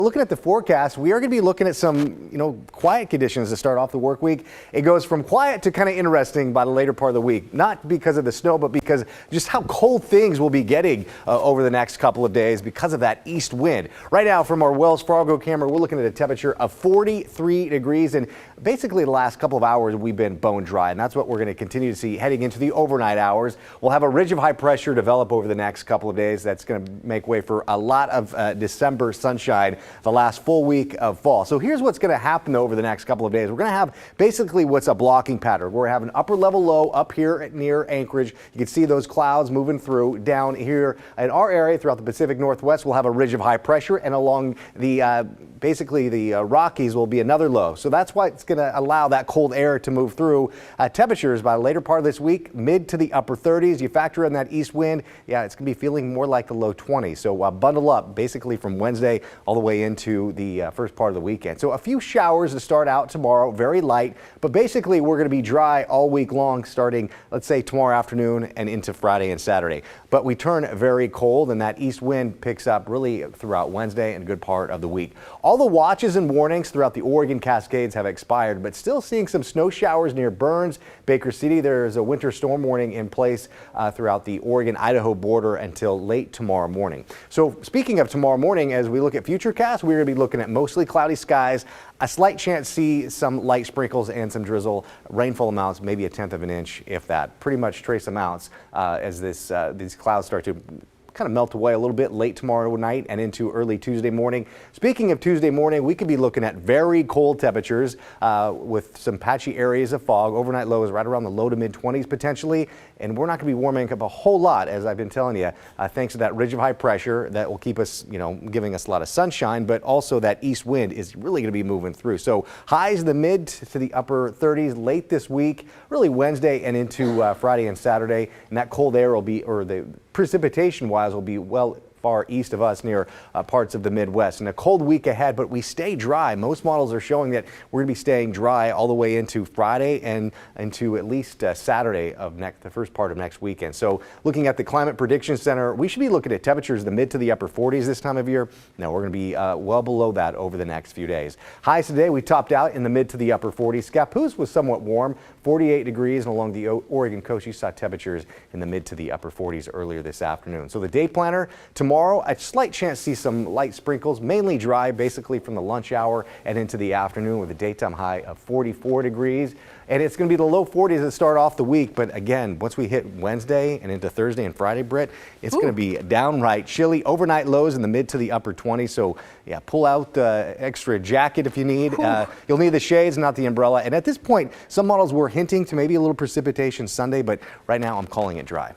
Looking at the forecast, we are going to be looking at some, quiet conditions to start off the work week. It goes from quiet to kind of interesting by the later part of the week, not because of the snow, but because just how cold things will be getting over the next couple of days because of that east wind. Right now from our Wells Fargo camera, we're looking at a temperature of 43 degrees, and basically the last couple of hours we've been bone dry, and that's what we're going to continue to see heading into the overnight hours. We'll have a ridge of high pressure develop over the next couple of days. That's going to make way for a lot of December sunshine the last full week of fall. So here's what's going to happen over the next couple of days. We're going to have basically what's a blocking pattern. We're having an upper level low up here near Anchorage. You can see those clouds moving through. Down here in our area throughout the Pacific Northwest, we'll have a ridge of high pressure, and along the basically the Rockies will be another low. So that's why it's going to allow that cold air to move through. Temperatures by the later part of this week, mid to the upper 30s. You factor in that east wind, it's going to be feeling more like the low 20s. So bundle up basically from Wednesday all the way into the first part of the weekend. So a few showers to start out tomorrow, very light, but basically we're going to be dry all week long starting, let's say, tomorrow afternoon and into Friday and Saturday. But we turn very cold, and that east wind picks up really throughout Wednesday and a good part of the week. All the watches and warnings throughout the Oregon Cascades have expired, but still seeing some snow showers near Burns, Baker City. There's a winter storm warning in place throughout the Oregon-Idaho border until late tomorrow morning. So speaking of tomorrow morning, as we look at Futurecast, we're going to be looking at mostly cloudy skies, a slight chance to see some light sprinkles and some drizzle, rainfall amounts, maybe 1/10 of an inch, if that. Pretty much trace amounts as these clouds start to kind of melt away a little bit late tomorrow night and into early Tuesday morning. Speaking of Tuesday morning, we could be looking at very cold temperatures with some patchy areas of fog. Overnight lows right around the low to mid 20s potentially, and we're not going to be warming up a whole lot, as I've been telling you, thanks to that ridge of high pressure that will keep us, giving us a lot of sunshine, but also that east wind is really going to be moving through. So highs in the mid to the upper 30s late this week, really Wednesday and into Friday and Saturday, and that cold air will be, or the precipitation wise will be far east of us near parts of the Midwest. And a cold week ahead, but we stay dry. Most models are showing that we're going to be staying dry all the way into Friday and into at least Saturday of the first part of next weekend. So looking at the Climate Prediction Center, we should be looking at temperatures in the mid to the upper 40s this time of year. Now we're going to be well below that over the next few days. Highs today, we topped out in the mid to the upper 40s. Scappoose was somewhat warm, 48 degrees, and along the Oregon coast you saw temperatures in the mid to the upper 40s earlier this afternoon. So the day planner, tomorrow, a slight chance to see some light sprinkles, mainly dry basically from the lunch hour and into the afternoon with a daytime high of 44 degrees. And it's going to be the low 40s to start off the week. But again, once we hit Wednesday and into Thursday and Friday, Britt, it's going to be downright chilly. Overnight lows in the mid to the upper 20s. So yeah, pull out extra jacket if you need. You'll need the shades, not the umbrella. And at this point, some models were hinting to maybe a little precipitation Sunday, but right now I'm calling it dry.